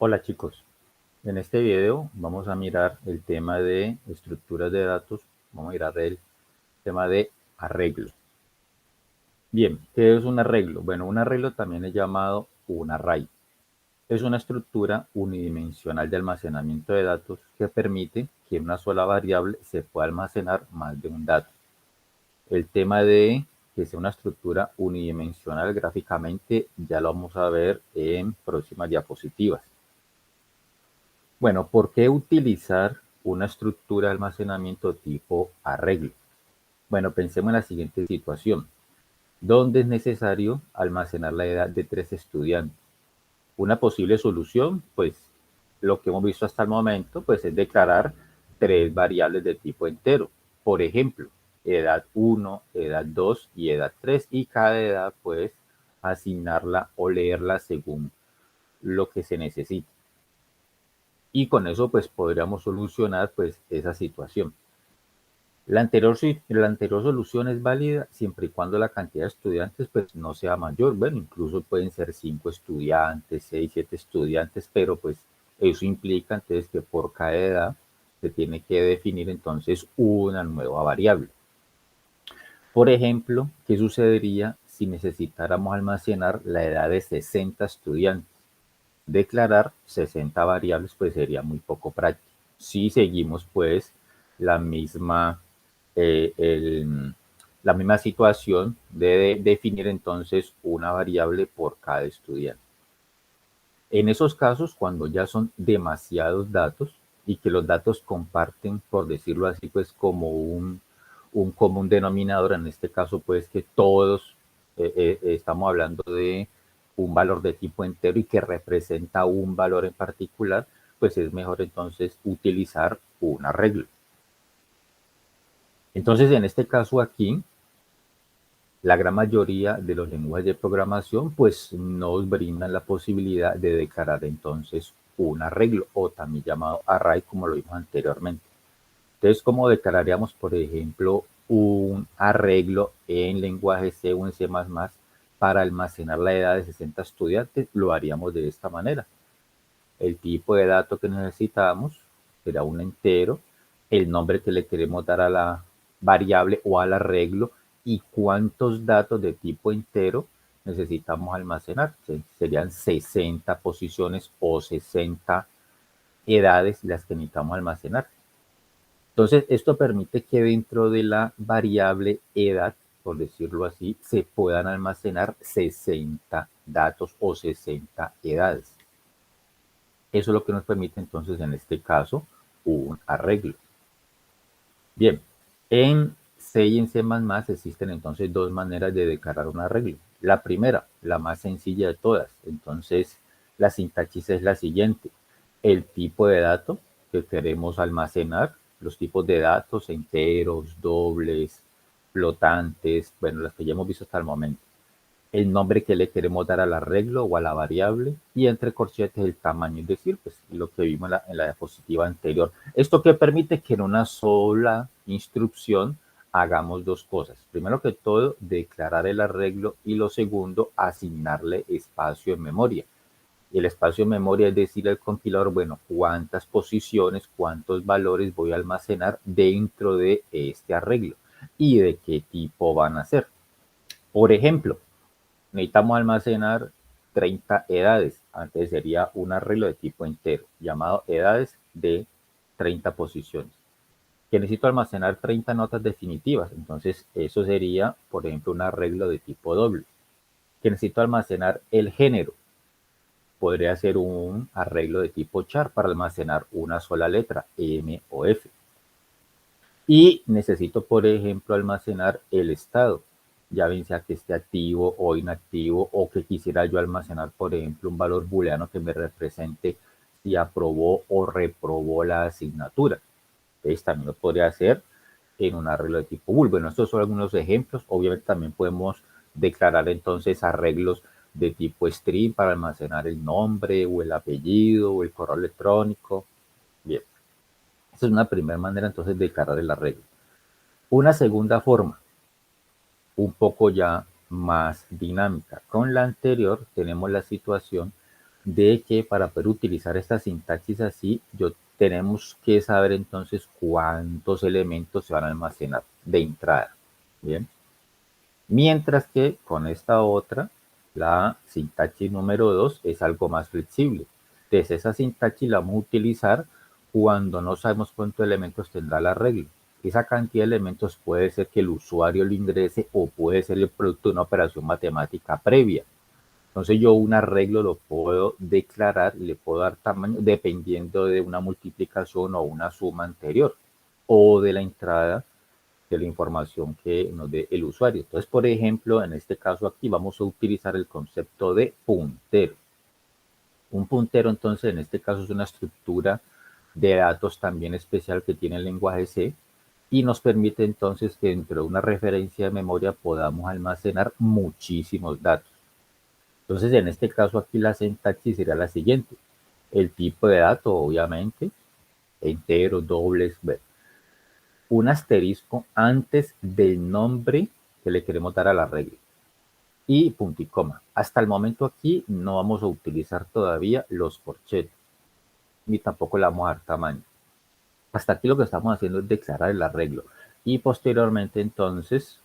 Hola chicos, en este video vamos a mirar el tema de estructuras de datos, vamos a mirar el tema de arreglo. Bien, ¿qué es un arreglo? Bueno, un arreglo también es llamado un array. Es una estructura unidimensional de almacenamiento de datos que permite que en una sola variable se pueda almacenar más de un dato. El tema de que sea una estructura unidimensional gráficamente ya lo vamos a ver en próximas diapositivas. Bueno, ¿por qué utilizar una estructura de almacenamiento tipo arreglo? Bueno, pensemos en la siguiente situación, donde es necesario almacenar la edad de 3 estudiantes. Una posible solución, pues lo que hemos visto hasta el momento, pues es declarar 3 variables de tipo entero. Por ejemplo, edad 1, edad 2 y edad 3, y cada edad, pues, asignarla o leerla según lo que se necesite. Y con eso pues podríamos solucionar pues esa situación. La anterior solución es válida siempre y cuando la cantidad de estudiantes pues no sea mayor. Bueno, incluso pueden ser 5 estudiantes, 6, 7 estudiantes, pero pues eso implica entonces que por cada edad se tiene que definir entonces una nueva variable. Por ejemplo, ¿qué sucedería si necesitáramos almacenar la edad de 60 estudiantes? Declarar 60 variables pues sería muy poco práctico. Si seguimos pues la misma, la misma situación de definir entonces una variable por cada estudiante. En esos casos, cuando ya son demasiados datos y que los datos comparten, por decirlo así, pues como un común denominador, en este caso pues que todos estamos hablando de un valor de tipo entero y que representa un valor en particular, pues es mejor entonces utilizar un arreglo. Entonces, en este caso aquí, la gran mayoría de los lenguajes de programación pues nos brindan la posibilidad de declarar entonces un arreglo o también llamado array como lo vimos anteriormente. Entonces, ¿cómo declararíamos, por ejemplo, un arreglo en lenguaje C o en C++ para almacenar la edad de 60 estudiantes? Lo haríamos de esta manera. El tipo de dato que necesitamos será un entero, el nombre que le queremos dar a la variable o al arreglo y cuántos datos de tipo entero necesitamos almacenar. Serían 60 posiciones o 60 edades las que necesitamos almacenar. Entonces, esto permite que dentro de la variable edad, por decirlo así, se puedan almacenar 60 datos o 60 edades. Eso es lo que nos permite entonces, en este caso, un arreglo. Bien, en C y en C++ existen entonces dos maneras de declarar un arreglo. La primera, la más sencilla de todas. Entonces, la sintaxis es la siguiente. El tipo de dato que queremos almacenar, los tipos de datos, enteros, dobles, flotantes, bueno, las que ya hemos visto hasta el momento. El nombre que le queremos dar al arreglo o a la variable y entre corchetes el tamaño, es decir, pues lo que vimos en la diapositiva anterior. Esto que permite que en una sola instrucción hagamos dos cosas. Primero que todo, declarar el arreglo y lo segundo, asignarle espacio en memoria. Y el espacio en memoria es decir al compilador, bueno, cuántas posiciones, cuántos valores voy a almacenar dentro de este arreglo y de qué tipo van a ser. Por ejemplo, necesitamos almacenar 30 edades. Antes sería un arreglo de tipo entero, llamado edades de 30 posiciones. Que necesito almacenar 30 notas definitivas. Entonces, eso sería, por ejemplo, un arreglo de tipo doble. Que necesito almacenar el género. Podría ser un arreglo de tipo char para almacenar una sola letra, M o F. Y necesito, por ejemplo, almacenar el estado, ya bien sea que esté activo o inactivo, o que quisiera yo almacenar, por ejemplo, un valor booleano que me represente si aprobó o reprobó la asignatura. Entonces también lo podría hacer en un arreglo de tipo bool. Bueno, estos son algunos ejemplos. Obviamente también podemos declarar entonces arreglos de tipo string para almacenar el nombre o el apellido o el correo electrónico. Bien. Esa es una primera manera entonces de declarar el arreglo. Una segunda forma, un poco ya más dinámica. Con la anterior tenemos la situación de que para poder utilizar esta sintaxis así, tenemos que saber entonces cuántos elementos se van a almacenar de entrada. Bien. Mientras que con esta otra, la sintaxis número 2 es algo más flexible. Entonces esa sintaxis la vamos a utilizar cuando no sabemos cuántos elementos tendrá el arreglo. Esa cantidad de elementos puede ser que el usuario lo ingrese o puede ser el producto de una operación matemática previa. Entonces yo un arreglo lo puedo declarar y le puedo dar tamaño dependiendo de una multiplicación o una suma anterior o de la entrada de la información que nos dé el usuario. Entonces, por ejemplo, en este caso aquí vamos a utilizar el concepto de puntero. Un puntero, entonces, en este caso es una estructura de datos también especial que tiene el lenguaje C y nos permite entonces que dentro de una referencia de memoria podamos almacenar muchísimos datos. Entonces, en este caso aquí la sintaxis sería la siguiente. El tipo de dato, obviamente, enteros, dobles, un asterisco antes del nombre que le queremos dar a la regla y punto y coma. Hasta el momento aquí no vamos a utilizar todavía los corchetes ni tampoco le vamos a dar tamaño. Hasta aquí lo que estamos haciendo es declarar el arreglo y posteriormente entonces,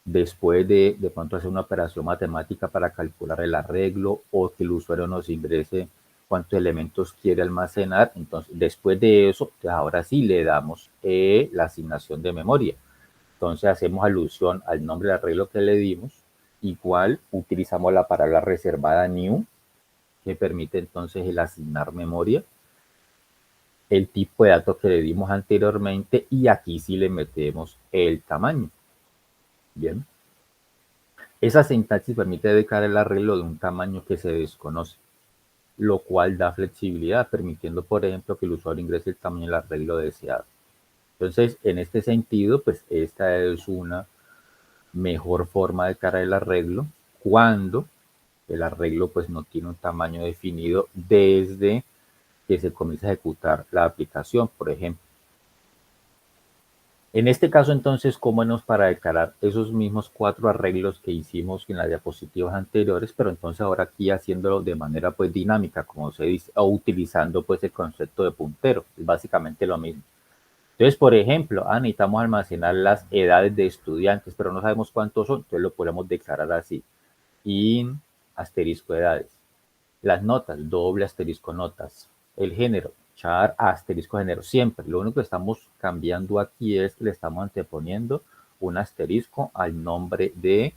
después de pronto hacer una operación matemática para calcular el arreglo o que el usuario nos ingrese cuántos elementos quiere almacenar, entonces después de eso, ahora sí le damos la asignación de memoria. Entonces hacemos alusión al nombre del arreglo que le dimos, igual utilizamos la palabra reservada new, que permite entonces el asignar memoria, el tipo de datos que le dimos anteriormente y aquí sí le metemos el tamaño. Bien. Esa sintaxis permite declarar el arreglo de un tamaño que se desconoce, lo cual da flexibilidad, permitiendo, por ejemplo, que el usuario ingrese el tamaño del arreglo deseado. Entonces, en este sentido, pues esta es una mejor forma de declarar el arreglo cuando el arreglo pues no tiene un tamaño definido desde que se comienza a ejecutar la aplicación, por ejemplo. En este caso, entonces, ¿cómo es para declarar esos mismos 4 arreglos que hicimos en las diapositivas anteriores, pero entonces ahora aquí haciéndolo de manera pues dinámica, como se dice, o utilizando pues el concepto de puntero? Es básicamente lo mismo. Entonces, por ejemplo, necesitamos almacenar las edades de estudiantes, pero no sabemos cuántos son, entonces lo podemos declarar así. In asterisco edades. Las notas, doble asterisco notas. El género, char asterisco género. Siempre. Lo único que estamos cambiando aquí es que le estamos anteponiendo un asterisco al nombre de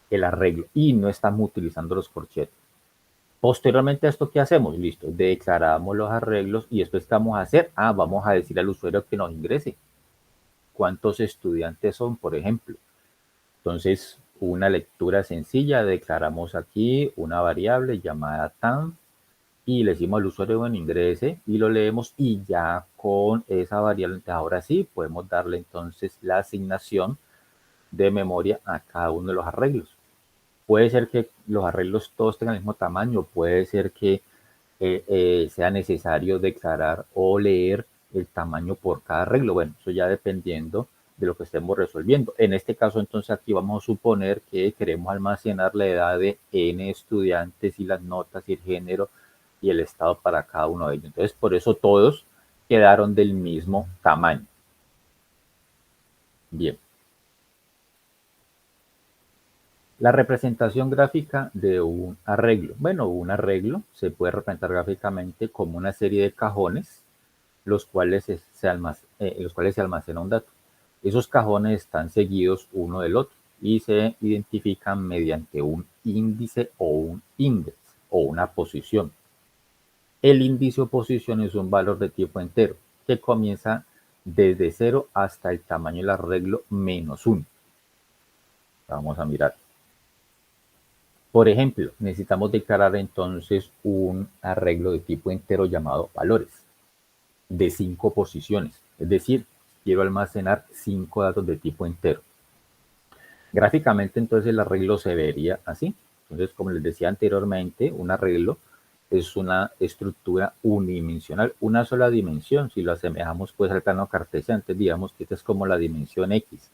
el arreglo y no estamos utilizando los corchetes. Posteriormente a esto, ¿qué hacemos? Listo, declaramos los arreglos y después, ¿qué vamos a hacer? Vamos a decir al usuario que nos ingrese. ¿Cuántos estudiantes son, por ejemplo? Entonces, una lectura sencilla, declaramos aquí una variable llamada tam y le decimos al usuario, bueno, ingrese y lo leemos y ya con esa variable, ahora sí, podemos darle entonces la asignación de memoria a cada uno de los arreglos. Puede ser que los arreglos todos tengan el mismo tamaño, puede ser que sea necesario declarar o leer el tamaño por cada arreglo. Bueno, eso ya dependiendo de lo que estemos resolviendo. En este caso, entonces, aquí vamos a suponer que queremos almacenar la edad de n estudiantes y las notas y el género y el estado para cada uno de ellos. Entonces, por eso todos quedaron del mismo tamaño. Bien. La representación gráfica de un arreglo. Bueno, un arreglo se puede representar gráficamente como una serie de cajones los cuales se almacena un dato. Esos cajones están seguidos uno del otro y se identifican mediante un índice o un index o una posición. El índice o posición es un valor de tipo entero que comienza desde 0 hasta el tamaño del arreglo menos 1. Vamos a mirar. Por ejemplo, necesitamos declarar entonces un arreglo de tipo entero llamado valores de 5 posiciones. Es decir, quiero almacenar 5 datos de tipo entero. Gráficamente, entonces, el arreglo se vería así. Entonces, como les decía anteriormente, un arreglo es una estructura unidimensional, una sola dimensión. Si lo asemejamos pues al plano cartesiano, entonces digamos que esta es como la dimensión X.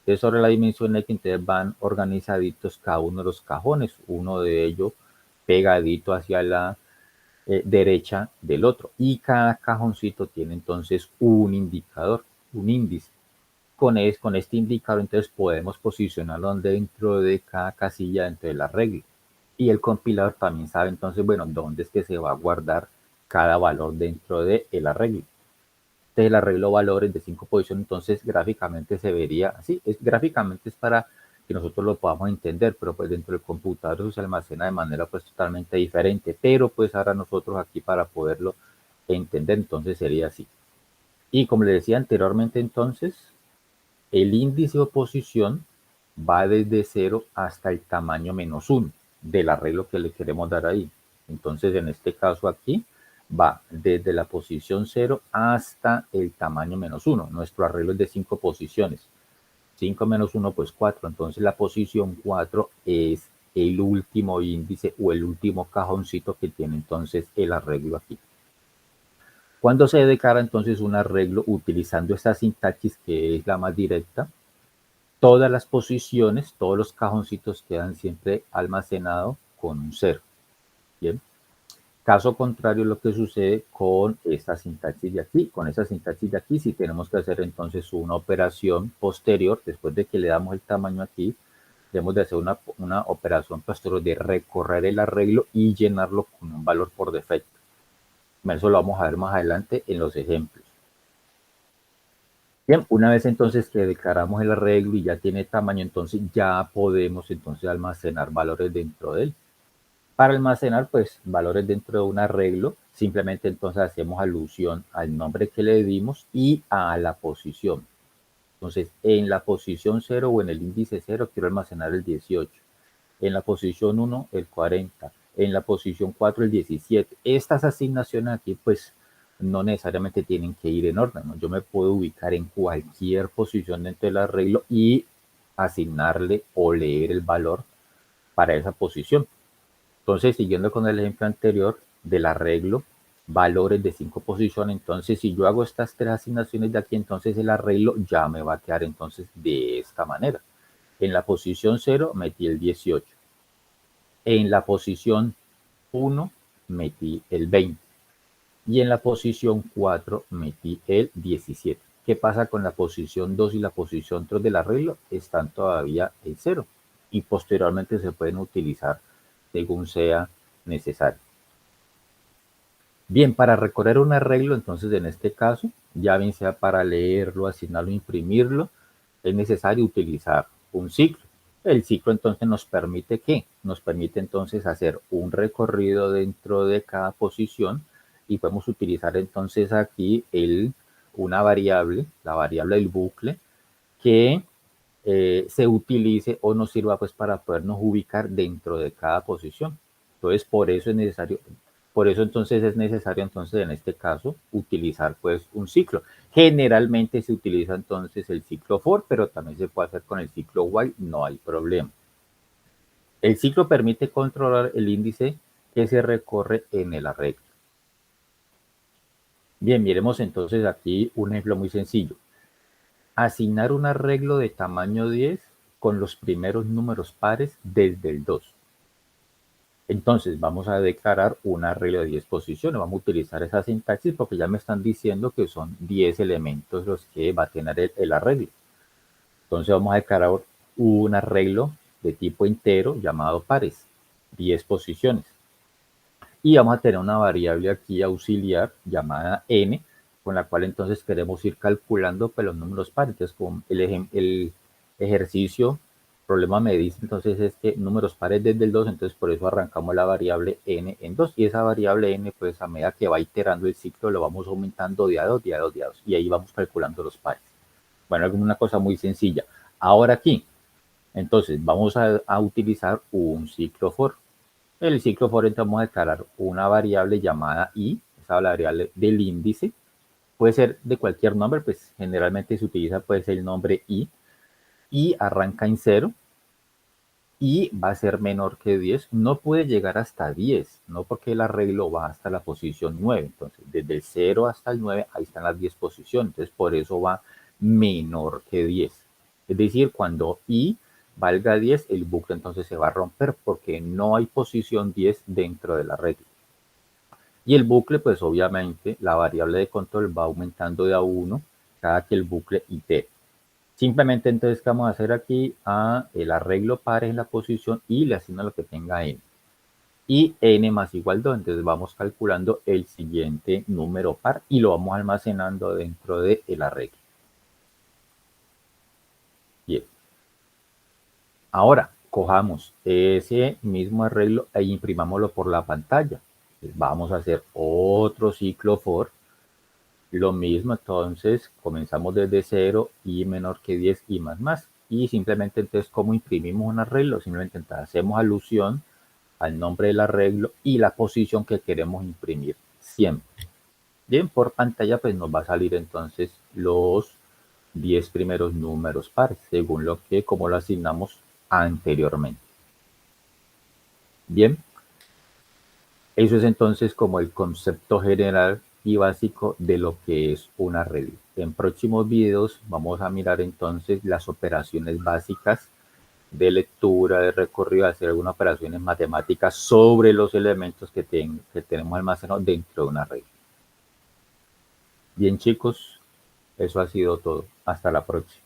Entonces, sobre la dimensión X, entonces van organizaditos cada uno de los cajones, uno de ellos pegadito hacia la derecha del otro. Y cada cajoncito tiene entonces un indicador, un índice. Con este indicador entonces podemos posicionarlo dentro de cada casilla dentro del arreglo. Y el compilador también sabe entonces, bueno, dónde es que se va a guardar cada valor dentro del arreglo. Entonces el arreglo valores de 5 posiciones, entonces gráficamente se vería así. Gráficamente es para que nosotros lo podamos entender, pero pues dentro del computador eso se almacena de manera pues totalmente diferente. Pero pues ahora nosotros aquí para poderlo entender, entonces sería así. Y como les decía anteriormente, entonces, el índice o posición va desde 0 hasta el tamaño -1 del arreglo que le queremos dar ahí. Entonces, en este caso aquí, va desde la posición 0 hasta el tamaño -1. Nuestro arreglo es de 5 posiciones. 5 menos 1, pues 4. Entonces, la posición 4 es el último índice o el último cajoncito que tiene entonces el arreglo aquí. Cuando se declara entonces un arreglo utilizando esta sintaxis que es la más directa, todas las posiciones, todos los cajoncitos quedan siempre almacenados con un 0. Bien. Caso contrario, lo que sucede con esta sintaxis de aquí. Con esta sintaxis de aquí, si tenemos que hacer entonces una operación posterior, después de que le damos el tamaño aquí, debemos de hacer una operación posterior de recorrer el arreglo y llenarlo con un valor por defecto. Eso lo vamos a ver más adelante en los ejemplos. Bien, una vez entonces que declaramos el arreglo y ya tiene tamaño, entonces ya podemos entonces almacenar valores dentro de él. Para almacenar pues valores dentro de un arreglo, simplemente entonces hacemos alusión al nombre que le dimos y a la posición. Entonces, en la posición 0 o en el índice 0 quiero almacenar el 18. En la posición 1 el 40. En la posición 4 el 17. Estas asignaciones aquí pues no necesariamente tienen que ir en orden, ¿no? Yo me puedo ubicar en cualquier posición dentro del arreglo y asignarle o leer el valor para esa posición. Entonces, siguiendo con el ejemplo anterior del arreglo, valores de 5 posiciones, entonces si yo hago estas 3 asignaciones de aquí, entonces el arreglo ya me va a quedar entonces de esta manera. En la posición 0 metí el 18. En la posición 1 metí el 20. Y en la posición 4 metí el 17. ¿Qué pasa con la posición 2 y la posición 3 del arreglo? Están todavía en 0 y posteriormente se pueden utilizar según sea necesario. Bien, para recorrer un arreglo, entonces en este caso, ya bien sea para leerlo, asignarlo, imprimirlo, es necesario utilizar un ciclo. El ciclo entonces nos permite ¿qué? Nos permite entonces hacer un recorrido dentro de cada posición y podemos utilizar entonces aquí una variable, la variable del bucle, que se utilice o nos sirva pues para podernos ubicar dentro de cada posición. Entonces, por eso entonces es necesario entonces en este caso utilizar pues un ciclo. Generalmente se utiliza entonces el ciclo for, pero también se puede hacer con el ciclo while, no hay problema. El ciclo permite controlar el índice que se recorre en el arreglo. Bien, miremos entonces aquí un ejemplo muy sencillo. Asignar un arreglo de tamaño 10 con los primeros números pares desde el 2. Entonces vamos a declarar un arreglo de 10 posiciones. Vamos a utilizar esa sintaxis porque ya me están diciendo que son 10 elementos los que va a tener el arreglo. Entonces vamos a declarar un arreglo de tipo entero llamado pares, 10 posiciones. Y vamos a tener una variable aquí auxiliar llamada n, con la cual entonces queremos ir calculando pues, los números pares. Entonces, con el ejercicio, problema me dice entonces es que números pares desde el 2, entonces por eso arrancamos la variable n en 2. Y esa variable n, pues a medida que va iterando el ciclo, lo vamos aumentando de a 2, de a 2, de a 2. Y ahí vamos calculando los pares. Bueno, es una cosa muy sencilla. Ahora aquí, entonces vamos a utilizar un ciclo for. El ciclo for entonces vamos a declarar una variable llamada i, esa variable del índice, puede ser de cualquier nombre, pues generalmente se utiliza pues el nombre y arranca en 0 y va a ser menor que 10, no puede llegar hasta 10, no porque el arreglo va hasta la posición 9, entonces desde el 0 hasta el 9, ahí están las 10 posiciones, entonces por eso va menor que 10. Es decir, cuando i valga 10, el bucle entonces se va a romper porque no hay posición 10 dentro de la regla. Y el bucle, pues obviamente, la variable de control va aumentando de a 1 cada que el bucle itere. Simplemente entonces, ¿qué vamos a hacer aquí? El arreglo pares en la posición y le asigno lo que tenga n. Y n más igual 2, entonces vamos calculando el siguiente número par y lo vamos almacenando dentro del arreglo. Bien. Ahora, cojamos ese mismo arreglo e imprimámoslo por la pantalla. Entonces, vamos a hacer otro ciclo for. Lo mismo, entonces comenzamos desde 0 y menor que 10 y más. Y simplemente entonces, ¿cómo imprimimos un arreglo? Simplemente entonces, hacemos alusión al nombre del arreglo y la posición que queremos imprimir siempre. Bien, por pantalla pues nos va a salir entonces los 10 primeros números pares, según como lo asignamos anteriormente. Bien, eso es entonces como el concepto general y básico de lo que es un arreglo. En próximos videos vamos a mirar entonces las operaciones básicas de lectura, de recorrido, hacer algunas operaciones matemáticas sobre los elementos que tenemos almacenados dentro de una regla. Bien chicos, eso ha sido todo. Hasta la próxima.